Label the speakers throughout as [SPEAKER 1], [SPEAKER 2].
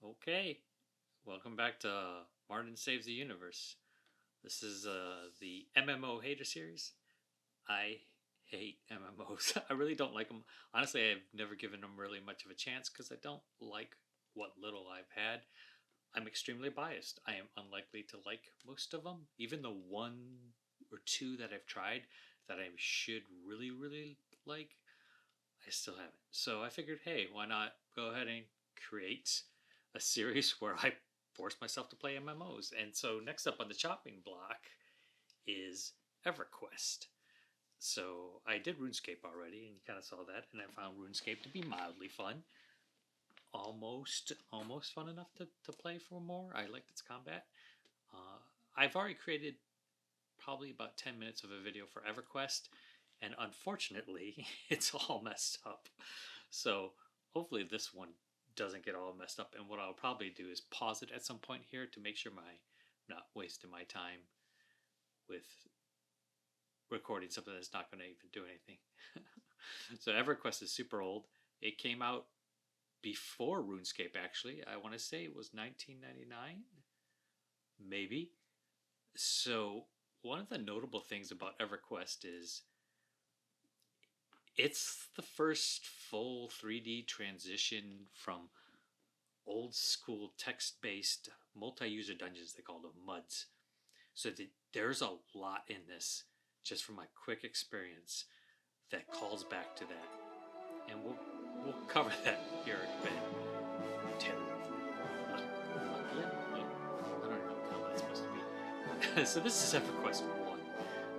[SPEAKER 1] Okay, welcome back to Martin Saves the Universe. This is the MMO Hater Series. I hate MMOs. I really don't like them. Honestly, I've never given them really much of a chance because I don't like what little I've had. I'm extremely biased. I am unlikely to like most of them. Even the one or two that I've tried that I should really like, I still haven't. So I figured, hey, why not go ahead and create a series where I force myself to play MMOs. And so next up on the chopping block is Everquest. So I did RuneScape already, and you kind of saw that, and I found RuneScape to be mildly fun. Almost fun enough to play for more. I liked its combat. Uh, I've already created probably about 10 minutes of a video for Everquest, and unfortunately, it's all messed up. So hopefully this one doesn't get all messed up. And what I'll probably do is pause it at some point here to make sure I'm not wasting my time with recording something that's not going to even do anything. So Everquest is super old. It came out before RuneScape, actually. I want to say it was 1999, maybe. So one of the notable things about Everquest is it's the first full 3D transition from old school text-based multi-user dungeons. They call them MUDs. So there's a lot in this, just from my quick experience, that calls back to that, and we'll cover that here in a bit. I don't even know what the hell that's supposed to be. So this is Everquest 1.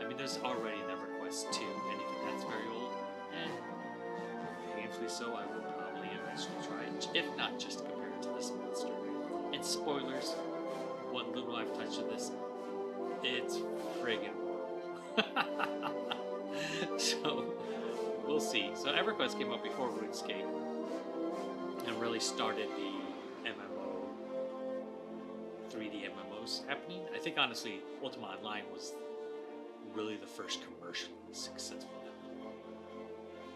[SPEAKER 1] I mean, there's already an Everquest 2, and even that's very old. And painfully so, I will probably eventually try it, if not just compare it to this monster. And spoilers, what little I've touched of this, it's friggin' horrible. So we'll see. So Everquest came out before RuneScape and really started the MMO 3D MMOs happening. I think honestly, Ultima Online was really the first commercially successful MMO.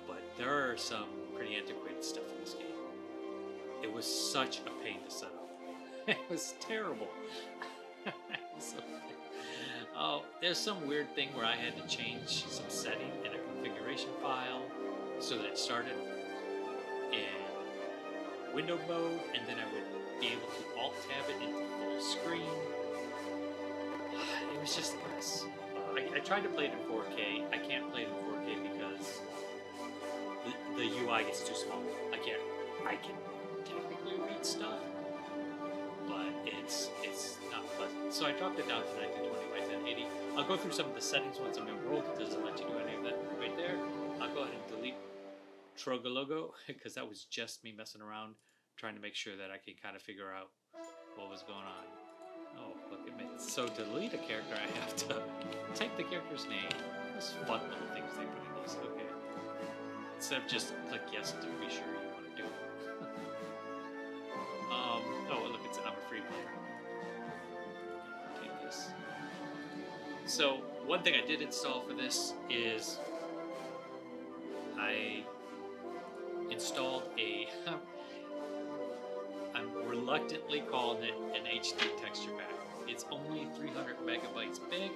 [SPEAKER 1] But there are some pretty antiquated stuff in this game. It was such a pain to set up. It was terrible. Oh, there's some weird thing where I had to change some setting in a configuration file so that it started in window mode, and then I would be able to alt-tab it into full screen. It was just a mess. I tried to play it in 4K. I can't play it in 4K because the UI gets too small. I can technically read stuff, but it's not pleasant. So I dropped it down to 1920 by 1080. I'll go through some of the settings once I'm enrolled. It doesn't let you do any of that right there. I'll go ahead and delete Trogalogo because that was just me messing around, trying to make sure that I could kind of figure out what was going on. Oh, look at me. So to delete a character, I have to type the character's name. Those fun little things they put in these. Okay. Instead of just click yes to be sure you want to do it. Oh, look, I'm a free player. Take this. So one thing I did install for this is I installed a I'm reluctantly calling it an HD texture pack. It's only 300 megabytes big.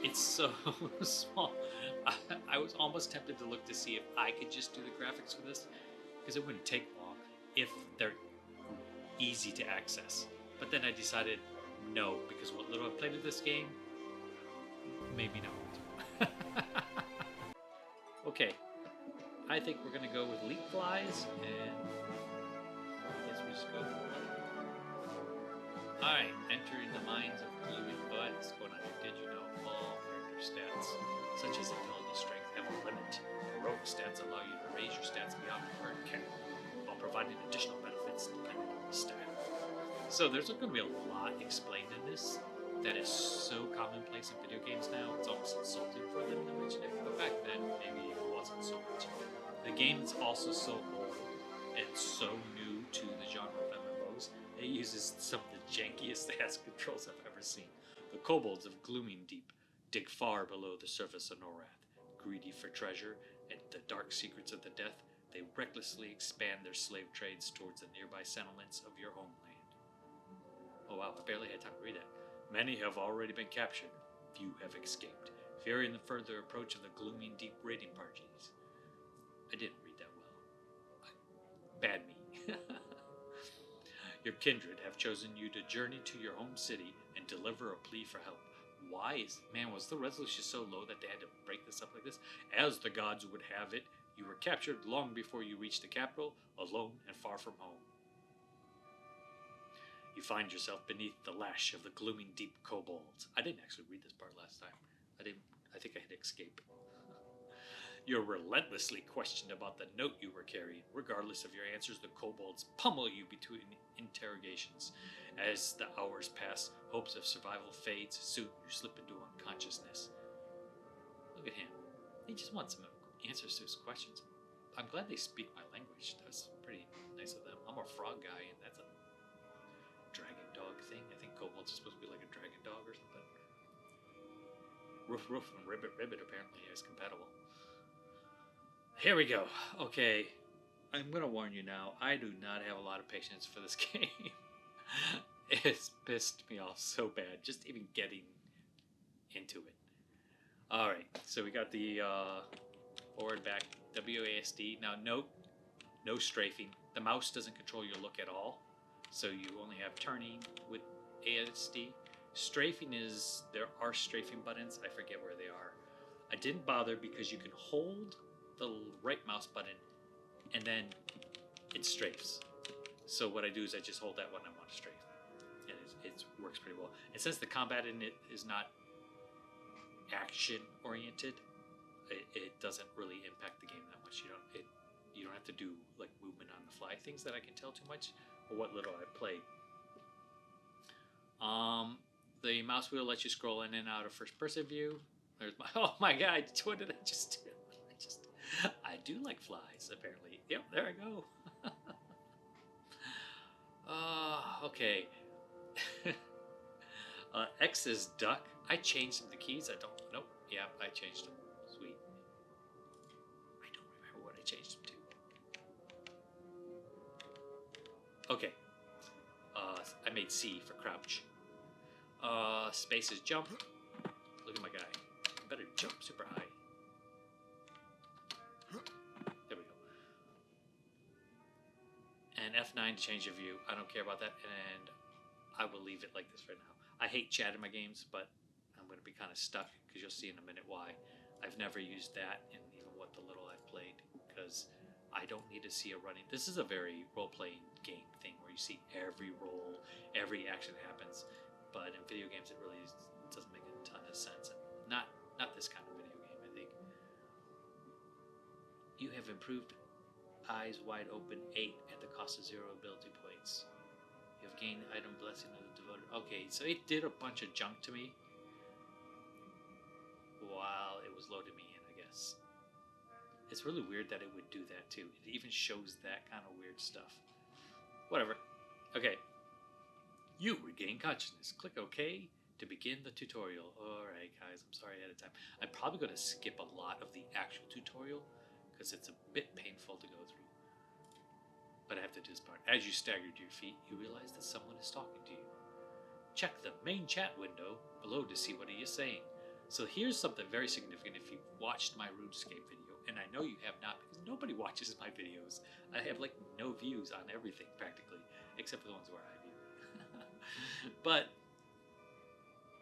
[SPEAKER 1] It's so small. I was almost tempted to look to see if I could just do the graphics for this, because it wouldn't take long if they're easy to access. But then I decided no, because what little I played of this game, maybe not. Okay, I think we're gonna go with leap flies, and I guess we just go for it. Alright, entering the minds of gloomy buds. What's going on here? Did you know all character stats, such as intelligence strength, have a limit? Heroic stats allow you to raise your stats beyond the current cap, while providing additional benefits depending on the stat. So there's going to be a lot explained in this that is so commonplace in video games now, it's almost insulting for them to mention it, but back then maybe it wasn't so much. The game is also so old and so new to the genre of MMOs, it uses some of the jankiest ass controls I've ever seen. The kobolds of Glooming Deep dig far below the surface of Norath, greedy for treasure and the dark secrets of the death. they recklessly expand their slave trades towards the nearby settlements of your homeland. Oh wow, I barely had time to read that. Many have already been captured. Few have escaped, fearing the further approach of the gloomy and deep raiding parties. I didn't read that well. Bad me. Your kindred have chosen you to journey to your home city and deliver a plea for help. Why is... Man, was the resolution so low that they had to break this up like this? As the gods would have it, you were captured long before you reached the capital, alone and far from home. You find yourself beneath the lash of the glooming deep kobolds. I didn't actually read this part last time. I think I hit escape. You're relentlessly questioned about the note you were carrying. Regardless of your answers, the kobolds pummel you between interrogations. As the hours pass, hopes of survival fades. Soon you slip into unconsciousness. Look at him. He just wants some answers to his questions. I'm glad they speak my language. That's pretty nice of them. I'm a frog guy, and that's a dragon dog thing. I think kobolds are supposed to be like a dragon dog or something. Roof Roof and Ribbit Ribbit apparently is compatible. Here we go. Okay. I'm going to warn you now. I do not have a lot of patience for this game. It's pissed me off so bad. Just even getting into it. Alright. So we got the forward, back, WASD. Now note, no strafing. The mouse doesn't control your look at all. So you only have turning with ASD. Strafing is... There are strafing buttons. I forget where they are. I didn't bother because you can hold the right mouse button and then it strafes. So what I do is I just hold that when I want to strafe, and it works pretty well. And since the combat in it is not action oriented, it doesn't really impact the game that much. You don't have to do like movement on the fly things that I can tell too much, or what little I played. The mouse wheel lets you scroll in and out of first person view. There's my... Oh my god, what did I just do? I do like flies, apparently. Yep, there I go. Okay. X is duck. I changed the keys. I don't... Nope. Yeah, I changed them. Sweet. I don't remember what I changed them to. Okay. I made C for crouch. Space is jump. Look at my guy. I better jump super high. There we go. And F9 to change your view. I don't care about that, and I will leave it like this right now. I hate chat in my games, but I'm going to be kind of stuck because you'll see in a minute why. I've never used that in even what the little I've played because I don't need to see a running. This is a very role-playing game thing where you see every roll, every action happens. But in video games, it really doesn't make a ton of sense. Not this kind of video game, I think. You have improved Eyes Wide Open 8 at the cost of 0 ability points. You have gained item blessing of the devoted. Okay, so it did a bunch of junk to me while it was loading me in, I guess. It's really weird that it would do that too. It even shows that kind of weird stuff. Whatever. Okay. You regain consciousness. Click OK to begin the tutorial. Alright guys, I'm sorry ahead of time. I'm probably going to skip a lot of the actual tutorial because it's a bit painful to go through. But I have to do this part. As you stagger to your feet, you realize that someone is talking to you. Check the main chat window below to see what he is saying. So here's something very significant if you've watched my RuneScape video, and I know you have not because nobody watches my videos. I have like no views on everything practically, except for the ones where I view. But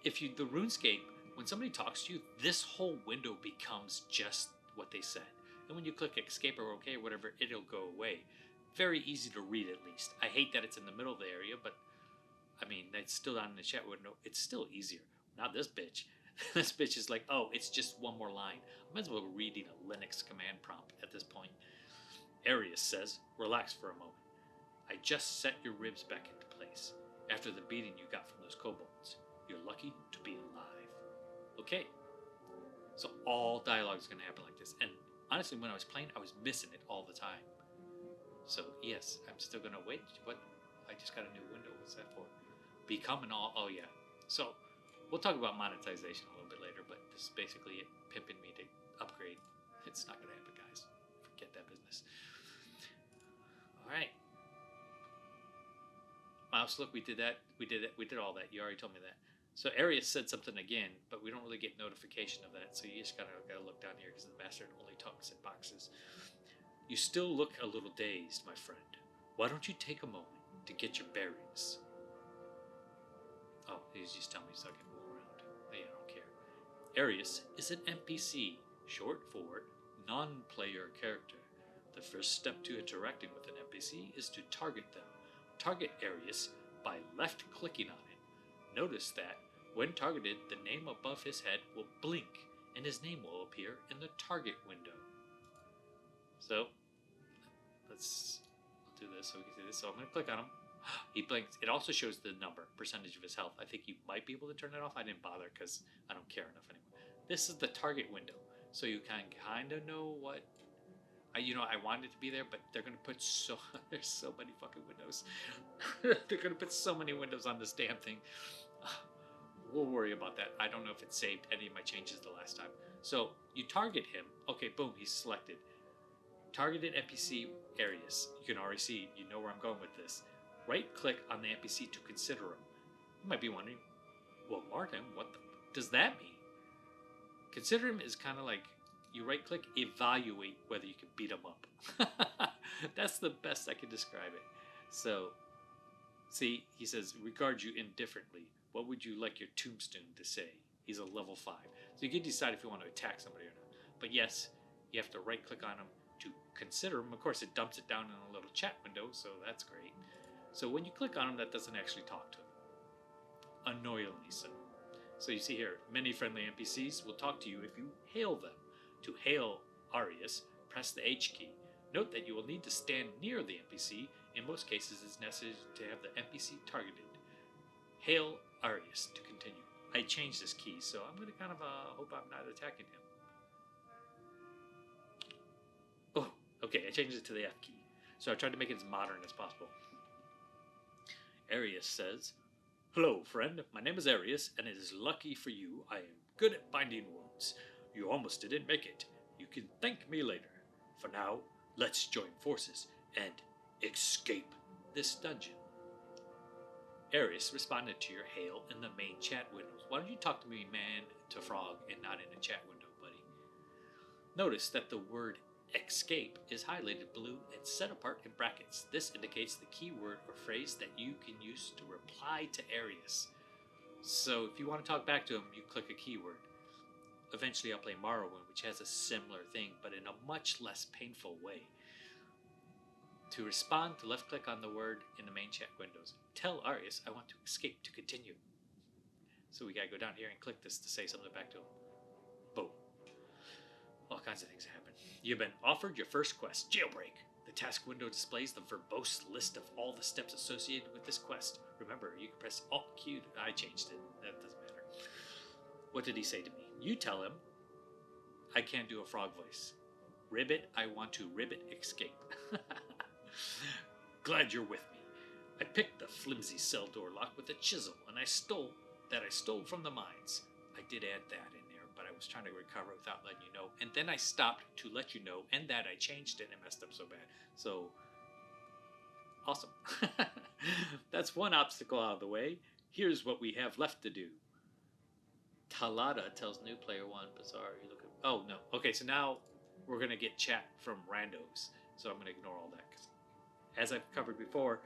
[SPEAKER 1] if you the RuneScape, when somebody talks to you, this whole window becomes just what they said. And when you click escape or OK or whatever, it'll go away. Very easy to read at least. I hate that it's in the middle of the area, but I mean, it's still down in the chat window. It's still easier. Not this bitch. This bitch is like, oh, it's just one more line. I might as well be reading a Linux command prompt at this point. Arius says, relax for a moment. I just set your ribs back into place after the beating you got from those kobolds. You're lucky to be alive. Okay. So all dialogue is going to happen like this. And honestly, when I was playing, I was missing it all the time. So yes, I'm still going to wait. What? I just got a new window. What's that for? Become an all... Oh yeah. So we'll talk about monetization a little bit later, but this is basically it pimping me to upgrade. It's not going to happen, guys. Forget that business. All right. Mouse, look, we did that. We did it. We did all that. You already told me that. So Arius said something again, but we don't really get notification of that. So you just gotta look down here because the bastard only talks in boxes. You still look a little dazed, my friend. Why don't you take a moment to get your bearings? Oh, he's just telling me so I can move around. Oh, yeah, I don't care. Arius is an NPC, short for non-player character. The first step to interacting with an NPC is to target them. Target Arius by left-clicking on it. Notice that, when targeted, the name above his head will blink, and his name will appear in the target window. So, let's do this so we can see this. So I'm going to click on him. He blinks. It also shows the number, percentage of his health. I think you might be able to turn it off. I didn't bother because I don't care enough anymore. This is the target window, so you can kind of know what. I wanted it to be there, but they're going to put there's so many fucking windows. They're going to put so many windows on this damn thing. We'll worry about that. I don't know if it saved any of my changes the last time. So you target him. Okay, boom, he's selected. Targeted NPC Arius. You can already see, you know where I'm going with this. Right-click on the NPC to consider him. You might be wondering, well, Martin, what does that mean? Consider him is kind of like you right-click, evaluate whether you can beat him up. That's the best I can describe it. So, see, he says, regard you indifferently. What would you like your tombstone to say? He's a level 5. So you can decide if you want to attack somebody or not. But yes, you have to right-click on him to consider him. Of course, it dumps it down in a little chat window, so that's great. So when you click on him, that doesn't actually talk to him. Annoyingly so. So you see here, many friendly NPCs will talk to you if you hail them. To hail Arius, press the H key. Note that you will need to stand near the NPC. In most cases, it's necessary to have the NPC targeted. Hail Arius to continue. I changed this key, so I'm going to kind of hope I'm not attacking him. Oh, okay, I changed it to the F key. So I tried to make it as modern as possible. Arius says, hello, friend. My name is Arius, and it is lucky for you I am good at binding wounds. You almost didn't make it. You can thank me later. For now, let's join forces and escape this dungeon. Arius responded to your hail in the main chat windows. Why don't you talk to me, man, to frog, and not in the chat window, buddy? Notice that the word escape is highlighted blue and set apart in brackets. This indicates the keyword or phrase that you can use to reply to Arius. So if you want to talk back to him, you click a keyword. Eventually I'll play Morrowind, which has a similar thing, but in a much less painful way. To respond, to left click on the word in the main chat windows. Tell Arius I want to escape to continue. So we gotta go down here and click this to say something back to him. Boom. All kinds of things happen. You've been offered your first quest, Jailbreak. The task window displays the verbose list of all the steps associated with this quest. Remember, you can press Alt Q. I changed it. That doesn't matter. What did he say to me? You tell him. I can't do a frog voice. Ribbit, I want to ribbit escape. Glad you're with me. I picked the flimsy cell door lock with a chisel, and I stole from the mines. I did add that in there, but I was trying to recover without letting you know. And then I stopped to let you know, and that I changed it and messed up so bad. So, awesome. That's one obstacle out of the way. Here's what we have left to do. Talada tells new player one, bizarre. You look at, oh no. Okay, so now we're gonna get chat from randos. So I'm gonna ignore all that. 'Cause as I've covered before,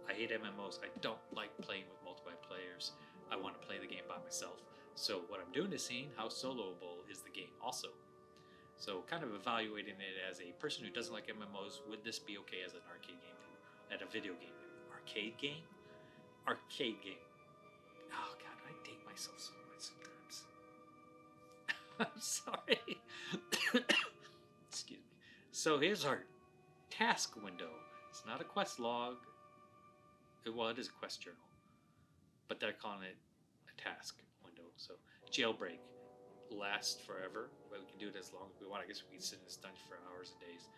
[SPEAKER 1] I hate MMOs. I don't like playing with multiple players. I want to play the game by myself. So what I'm doing is seeing how soloable is the game also. So kind of evaluating it as a person who doesn't like MMOs, would this be okay as an arcade game too? At a video game. Arcade game? Arcade game. Oh god, I date myself so much sometimes. I'm sorry. Excuse me. So here's our task window. It's not a quest log. Well, it is a quest journal. But they're calling it a task window. So jailbreak lasts forever. But we can do it as long as we want. I guess we can sit in this dungeon for hours and days.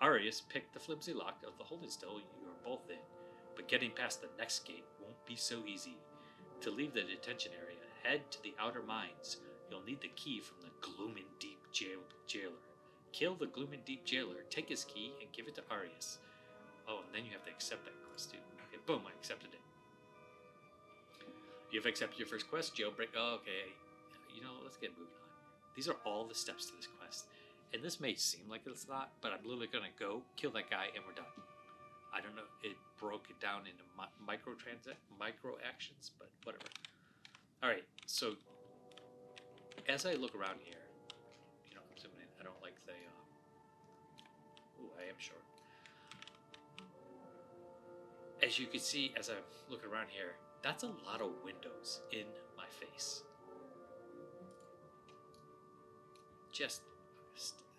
[SPEAKER 1] Arius picked the flimsy lock of the holding cell you are both in. But getting past the next gate won't be so easy. To leave the detention area, head to the outer mines. You'll need the key from the Glooming Deep jailer. Kill the Glooming Deep jailer, take his key, and give it to Arius. Oh, and then you have to accept that quest too. Okay, boom, I accepted it. You've accepted your first quest, jailbreak. Oh, okay. You know, let's get moving on. These are all the steps to this quest. And this may seem like it's not, but I'm literally going to go, kill that guy, and we're done. I don't know. It broke it down into micro actions, but whatever. All right, so as I look around here, you know, I'm zooming in. I don't like the... Ooh, I am short. As you can see, as I look around here, that's a lot of windows in my face.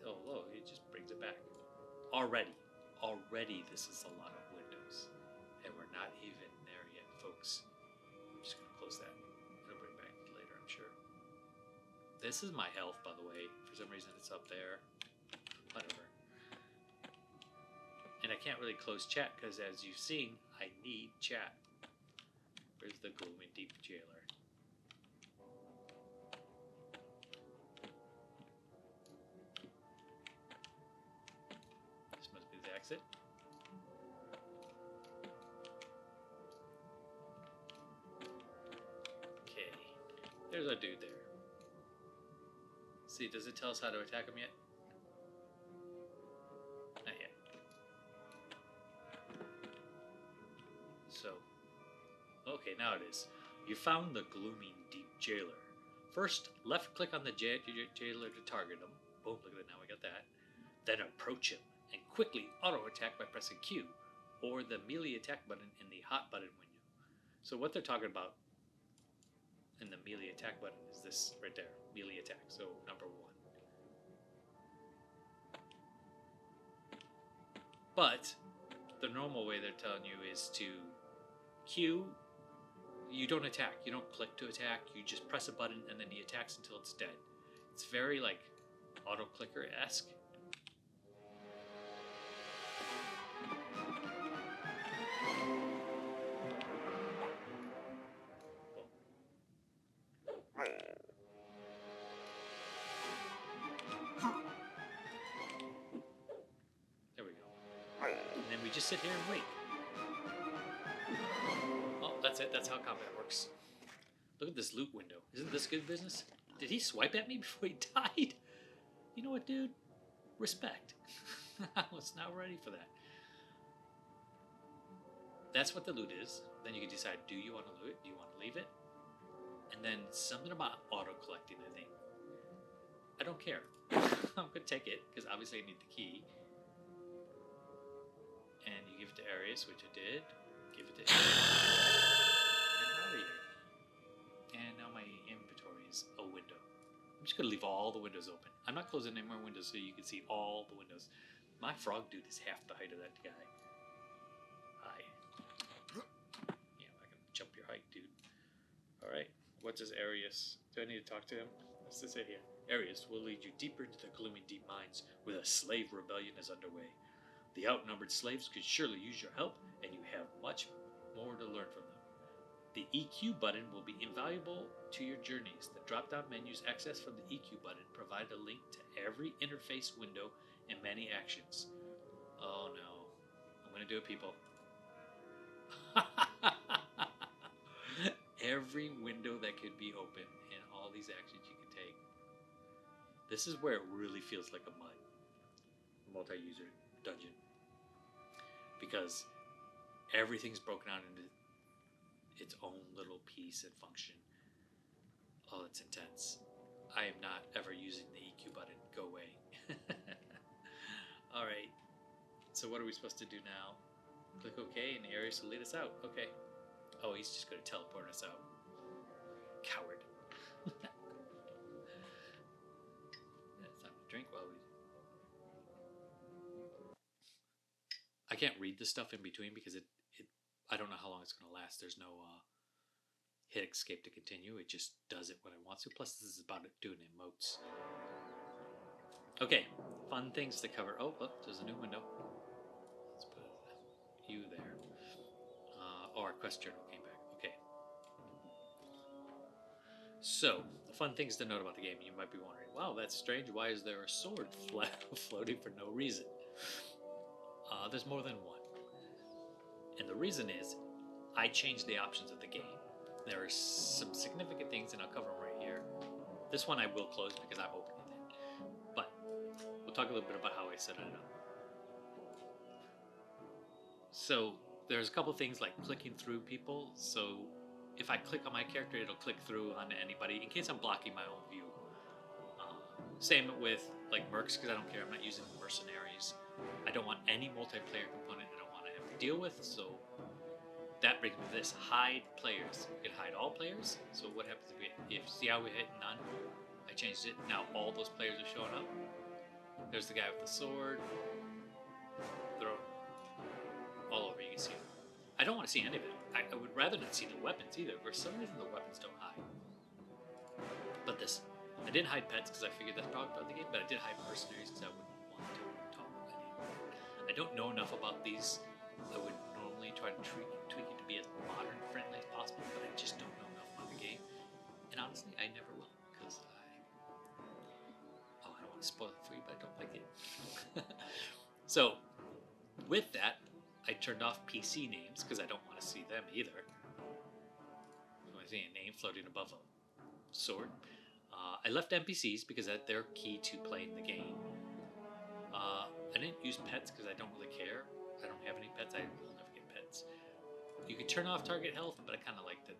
[SPEAKER 1] Oh, it just brings it back. Already this is a lot of windows. And we're not even there yet, folks. I'm just going to close that. It'll bring back later, I'm sure. This is my health, by the way. For some reason it's up there. Whatever. And I can't really close chat because, as you've seen, I need chat. Where's the gloomy deep jailer? This must be the exit. Okay. There's a dude there. See, does it tell us how to attack him yet? Not yet. So, okay, now it is. You found the gloomy deep jailer. First, left click on the jailer to target him. Boom, look at it, now we got that. Then approach him and quickly auto attack by pressing Q or the melee attack button in the hot button window. So what they're talking about in the melee attack button is this right there, melee attack. So number 1. But the normal way they're telling you is to Q. You don't attack. You don't click to attack. You just press a button and then he attacks until it's dead. It's very like auto clicker-esque. There we go. And then we just sit here and wait. Oh, that's it. That's how combat works. Look at this loot window. Isn't this good business? Did he swipe at me before he died? You know what, dude? Respect. I was not ready for that. That's what the loot is. Then you can decide, do you want to loot it? Do you want to leave it? And then something about auto-collecting, I think. I don't care. I'm going to take it, because obviously I need the key. And you give it to Arius, which I did. Give it to Arius. And out of here. And now my inventory is a window. I'm just going to leave all the windows open. I'm not closing any more windows so you can see all the windows. My frog dude is half the height of that guy. Hi. Yeah, I can jump your height, dude. Alright. What does Arius... Do I need to talk to him? What's this say here? Arius will lead you deeper into the gloomy deep mines where a slave rebellion is underway. The outnumbered slaves could surely use your help, and you have much more to learn from them. The EQ button will be invaluable to your journeys. The drop-down menus accessed from the EQ button provide a link to every interface window and many actions. Oh no. I'm going to do it, people. Every window that could be open and all these actions you can take. This is where it really feels like a multi-user dungeon. Because everything's broken out into its own little piece and function. Oh, it's intense. I am not ever using the EQ button. Go away. Alright. So what are we supposed to do now? Click OK and Arius will lead us out. Okay. Oh, he's just going to teleport us out. Coward. It's time to drink while we... I can't read the stuff in between because I don't know how long it's going to last. There's no hit escape to continue. It just does it when it wants to. Plus, this is about it doing emotes. Okay, fun things to cover. Oh, look, there's a new window. Let's put you there. Our quest journal came back. Okay. So, the fun things to note about the game. You might be wondering, wow, that's strange. Why is there a sword floating for no reason? There's more than one. And the reason is, I changed the options of the game. There are some significant things, and I'll cover them right here. This one I will close because I'm opening it. But we'll talk a little bit about how I set it up. So there's a couple things like clicking through people. So if I click on my character, it'll click through onto anybody in case I'm blocking my own view. Same with like mercs, because I don't care. I'm not using mercenaries. I don't want any multiplayer component I don't want to have to deal with. So that brings me to this: hide players. You can hide all players. So what happens if see how we hit none? I changed it. Now all those players are showing up. There's the guy with the sword. Throw all over. You can see it. I don't want to see any of it. I would rather not see the weapons either. For some reason, the weapons don't hide. But this, I didn't hide pets because I figured that's probably part of the game. But I did hide mercenaries because I wouldn't want to talk about anyone. I don't know enough about these. I would normally try to tweak it to be as modern friendly as possible, but I just don't know enough about the game. And honestly, I never will because I don't want to spoil it for you, but I don't like it. So with that, I turned off PC names because I don't want to see them either. I want to see a name floating above a sword. I left NPCs because they're key to playing the game. I didn't use pets because I don't really care. I don't have any pets. I will never get pets. You could turn off target health, but I kind of liked that.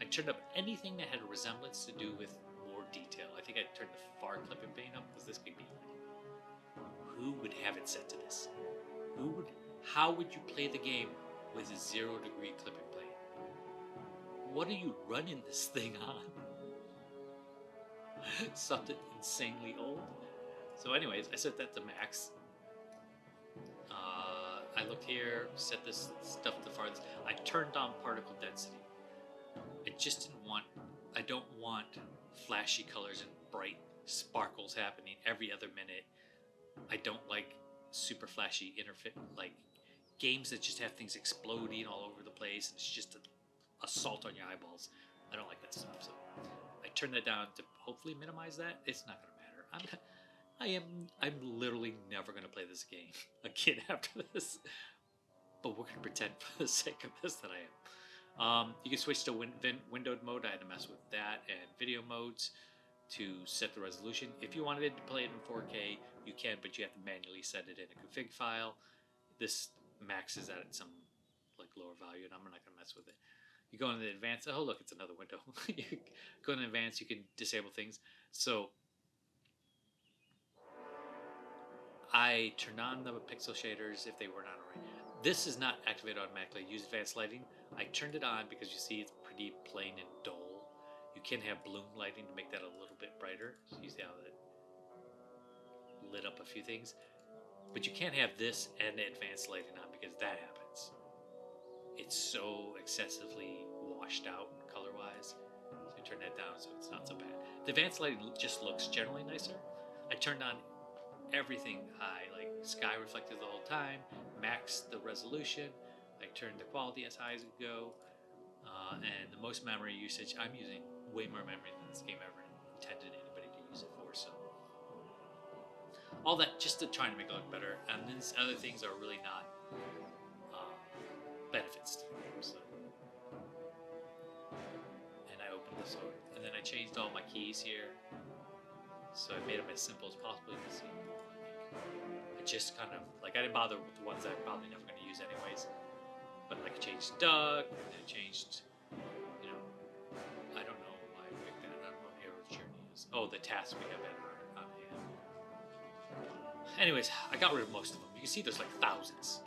[SPEAKER 1] I turned up anything that had a resemblance to do with more detail. I think I turned the far clipping pane up because this could be like, who would have it set to this? How would you play the game with a 0-degree clipping plane? What are you running this thing on? Something insanely old. So anyways, I set that to max. I looked here, set this stuff to the farthest. I turned on particle density. I don't want flashy colors and bright sparkles happening every other minute. I don't like super flashy like games that just have things exploding all over the place and it's just an assault on your eyeballs. I don't like that stuff. So I turned that down to hopefully minimize that. It's not going to matter. I'm literally never going to play this game again after this. But we're going to pretend for the sake of this that I am. You can switch to windowed mode. I had to mess with that, and video modes to set the resolution. If you wanted to play it in 4K, you can, but you have to manually set it in a config file. This maxes out at some like lower value, and I'm not going to mess with it. You go into the advanced. Oh, look, it's another window. You go into advanced. You can disable things. So I turned on the pixel shaders if they were not already. This is not activated automatically. Use advanced lighting. I turned it on because you see it's pretty plain and dull. You can have bloom lighting to make that a little bit brighter. So you see how it lit up a few things. But you can't have this and the advanced lighting on because that happens. It's so excessively washed out color-wise. So you turn that down so it's not so bad. The advanced lighting just looks generally nicer. I turned on everything high, like sky reflected the whole time, maxed the resolution, I turned the quality as high as it could go, and the most memory usage, I'm using way more memory than this game ever intended anybody to use it for, so all that just to try to make it look better, and then other things are really not benefits to the game, so. And I opened the sword, and then I changed all my keys here, so I made them as simple as possible. You can see I just kind of like I didn't bother with the ones I'm probably never going to use anyways, but like I changed Doug, and I changed, I don't know why I picked that. I don't know what Hero's Journey is. Oh, the task we have on hand. Anyways, I got rid of most of them. You can see there's like thousands.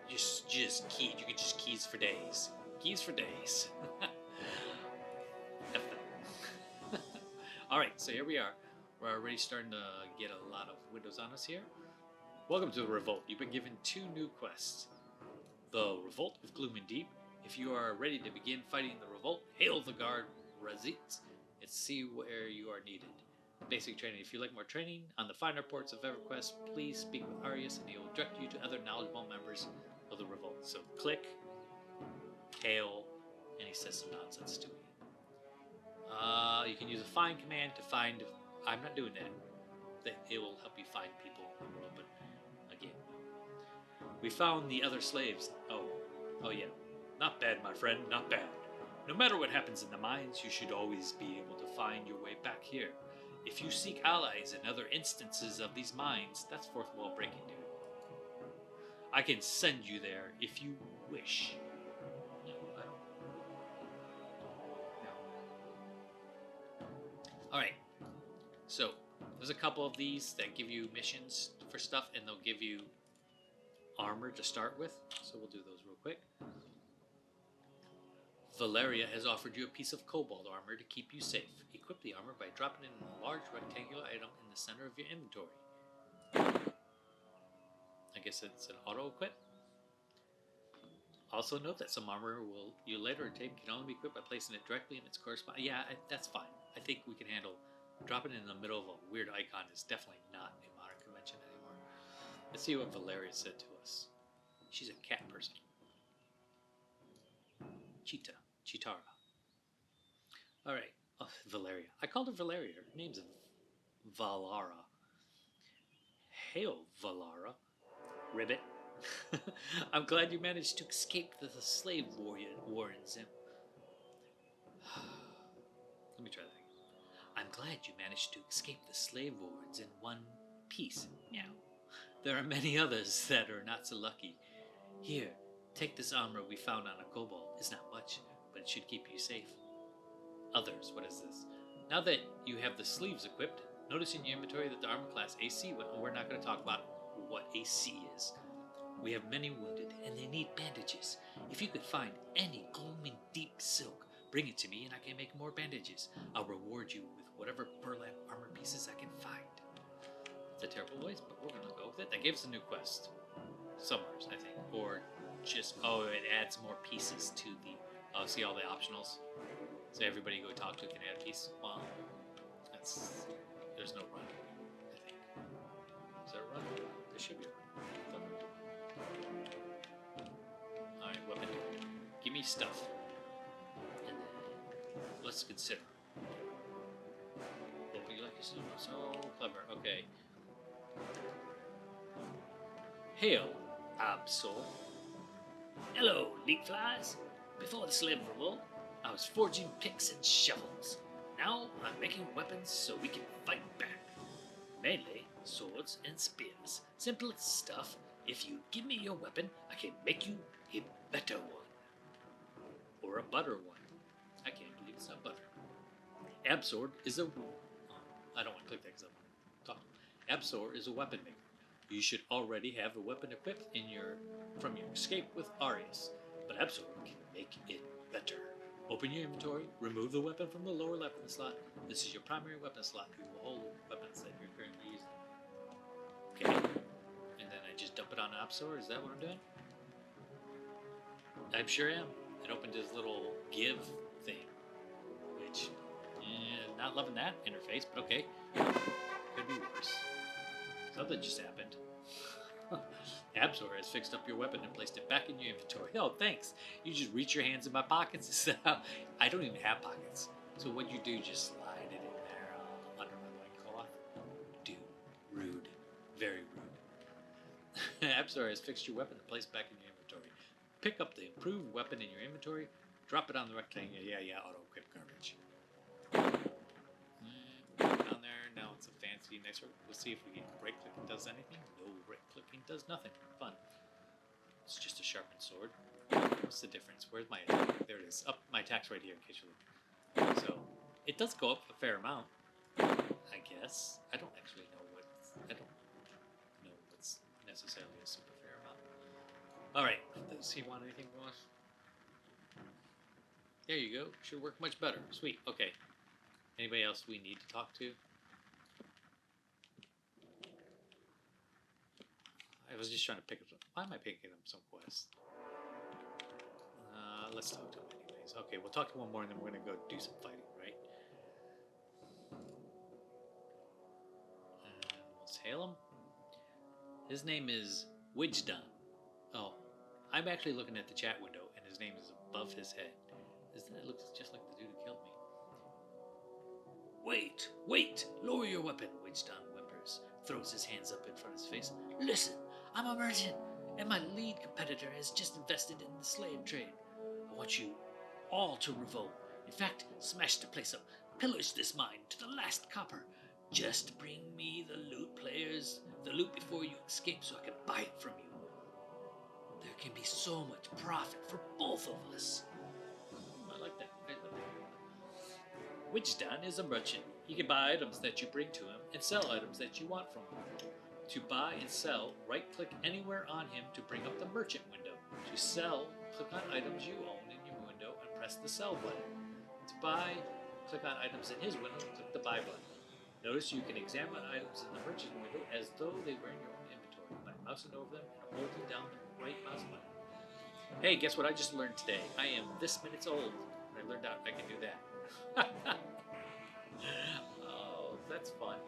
[SPEAKER 1] Just keys. You can just keys for days. Keys for days. F that. Alright, so here we are. We're already starting to get a lot of windows on us here. Welcome to the Revolt. You've been given 2 new quests. The Revolt of Gloom and Deep. If you are ready to begin fighting the Revolt, hail the guard Razits and see where you are needed. Basic training. If you like more training on the finer ports of Everquest, please speak with Arius and he will direct you to other knowledgeable members of the Revolt. So click, hail, and he says some nonsense to you. You can use a find command to find. I'm not doing that. It will help you find people in the world, but again. We found the other slaves. Oh yeah. Not bad, my friend, not bad. No matter what happens in the mines, you should always be able to find your way back here. If you seek allies in other instances of these mines, that's fourth wall breaking, dude. I can send you there if you wish. No, I don't. No. Alright. So, there's a couple of these that give you missions for stuff, and they'll give you armor to start with. So we'll do those real quick. Valeria has offered you a piece of cobalt armor to keep you safe. Equip the armor by dropping it in a large rectangular item in the center of your inventory. I guess it's an auto-equip. Also note that some armor you later obtain can only be equipped by placing it directly in its corresponding... Yeah, that's fine. I think we can handle... Dropping it in the middle of a weird icon is definitely not a modern convention anymore. Let's see what Valeria said to us. She's a cat person. Chitara. Alright. Oh, Valeria. I called her Valeria. Her name's Valara. Hail, Valara. Ribbit. I'm glad you managed to escape the slave warrens. Let me try that again. I'm glad you managed to escape the slave warrens in one piece. Meow. There are many others that are not so lucky. Here, take this armor we found on a kobold. It's not much, but it should keep you safe. Others, what is this? Now that you have the sleeves equipped, notice in your inventory that the armor class AC, we're not going to talk about what AC is. We have many wounded, and they need bandages. If you could find any gleaming deep silk, bring it to me and I can make more bandages. I'll reward you with whatever burlap armor pieces I can find. It's a terrible voice, but we're going to go with it. That gave us a new quest. Summers, I think. Or just, it adds more pieces to the, see all the optionals? So everybody you go talk to can add a piece. Well, there's no run, I think. Is there a run? There should be a run. Alright, weapon. Give me stuff. And then, let's consider. What would you like to see? So clever. Okay. Hail, Absol. Hello, leak flies. Before the slave revolt, I was forging picks and shovels. Now I'm making weapons so we can fight back. Mainly swords and spears. Simple stuff. If you give me your weapon, I can make you a better one. Or a butter one. I can't believe it's not butter. Absor is a... I don't want to click that because I want to talk. Absor is a weapon maker. You should already have a weapon equipped from your escape with Arius. But Absor can make it better. Open your inventory, remove the weapon from the lower left of the slot. This is your primary weapon slot. You will hold weapons that you're currently using. Okay. And then I just dump it on Absor. Is that what I'm doing? I sure am. It opened his little give thing. Which, not loving that interface, but okay. Could be worse. Something just happened. Absor has fixed up your weapon and placed it back in your inventory. Oh, thanks. You just reach your hands in my pockets. I don't even have pockets. So what you do, just slide it in there under my loincloth. Dude, rude. Very rude. Absor has fixed your weapon and placed it back in your inventory. Pick up the improved weapon in your inventory. Drop it on the rectangle. Yeah, auto-equip garbage. Down there. Now it's a fancy next. Let's see if we can right-clicking does anything. No, right-clicking does nothing. Fun. It's just a sharpened sword. What's the difference? Where's my attack? There it is. Up, my attack's right here in case you're looking. So it does go up a fair amount, I guess. I don't actually know what's necessarily a super fair amount. All right. Does he want anything from us? There you go. Should work much better. Sweet. Okay. Anybody else we need to talk to? I was just trying to pick up some... Why am I picking up some quests? Let's talk to him anyways. Okay, we'll talk to one more and then we're going to go do some fighting, right? Let's hail him. His name is Wijdan. Oh, I'm actually looking at the chat window and his name is above his head. It looks just like the dude who killed me. Wait! Lower your weapon, Wijdan whimpers. Throws his hands up in front of his face. Listen, I'm a merchant. and my lead competitor has just invested in the slave trade. I want you all to revolt. In fact, smash the place up, pillage this mine to the last copper. Just bring me the loot, players, the loot before you escape so I can buy it from you. There can be so much profit for both of us. I like that. Wijdan is a merchant. He can buy items that you bring to him and sell items that you want from him. To buy and sell, right-click anywhere on him to bring up the merchant window. To sell, click on items you own in your window and press the sell button. To buy, click on items in his window and click the buy button. Notice you can examine items in the merchant window as though they were in your own inventory by mousing over them and holding down the right mouse button. Hey, guess what I just learned today? I am this minutes old. I learned out I can do that. Oh, that's fun.